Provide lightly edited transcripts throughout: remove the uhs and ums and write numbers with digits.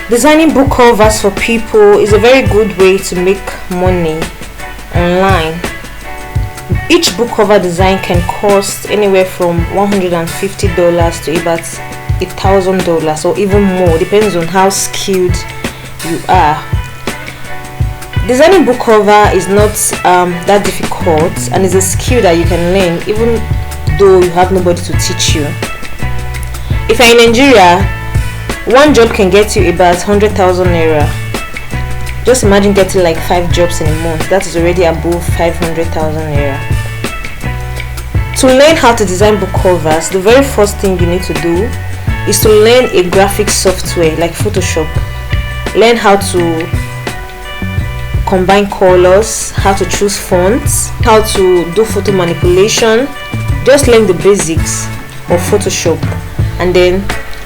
Designing book covers for people is a very good way to make money online. Each book cover design can cost anywhere from $150 to about $1,000 or even more, depends on how skilled you are. Designing book cover is not that difficult, and is a skill that you can learn even though you have nobody to teach you. If you're in Nigeria, one job can get you about 100,000 naira. Just imagine getting like 5 jobs in a month. That is already above 500,000 naira. To learn how to design book covers, the very first thing you need to do is to learn a graphic software like Photoshop. Learn how to combine colors, how to choose fonts, how to do photo manipulation. Just learn the basics of Photoshop, and then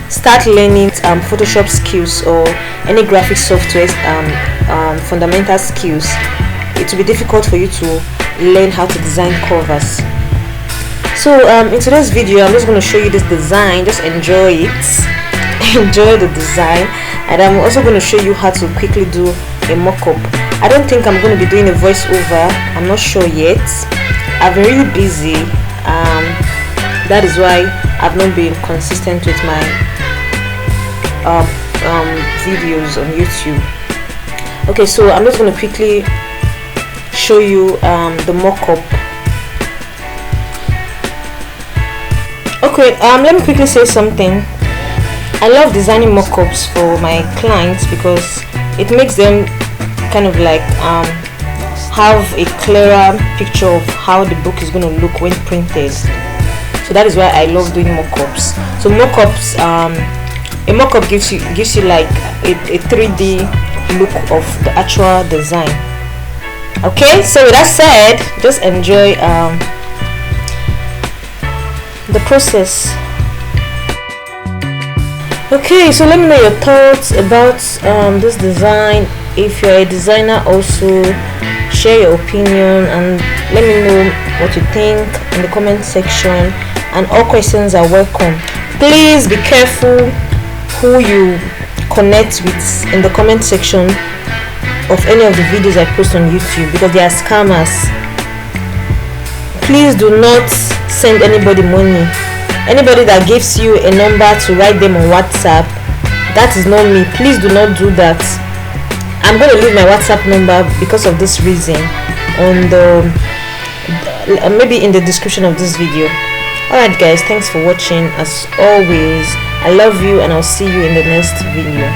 start learning Photoshop skills or any graphic software fundamental skills. It will be difficult for you to learn how to design covers. So in today's video, I'm just going to show you this design. Just enjoy it. Enjoy the design, and I'm also going to show you how to quickly do a mock-up. I don't think I'm going to be doing a voiceover. I'm not sure yet. I've been really busy. That is why I've not been consistent with my videos on YouTube. Okay, so I'm just going to quickly show you the mock-up. Okay, let me quickly say something. I love designing mock-ups for my clients because it makes them kind of like have a clearer picture of how the book is going to look when printed. So that is why I love doing mock-ups. So mock-ups, a mock-up gives you like a 3D look of the actual design. Okay, so with that said, just enjoy the process. Okay, so let me know your thoughts about this design. If you're a designer, also share your opinion and let me know what you think in the comment section, and all questions are welcome. Please be careful who you connect with in the comment section of any of the videos I post on YouTube, because they are scammers. Please do not send anybody money. Anybody that gives you a number to write them on WhatsApp, that is not me. Please do not do that. I'm going to leave my WhatsApp number because of this reason on the maybe in the description of this video. Alright guys, thanks for watching. As always, I love you and I'll see you in the next video.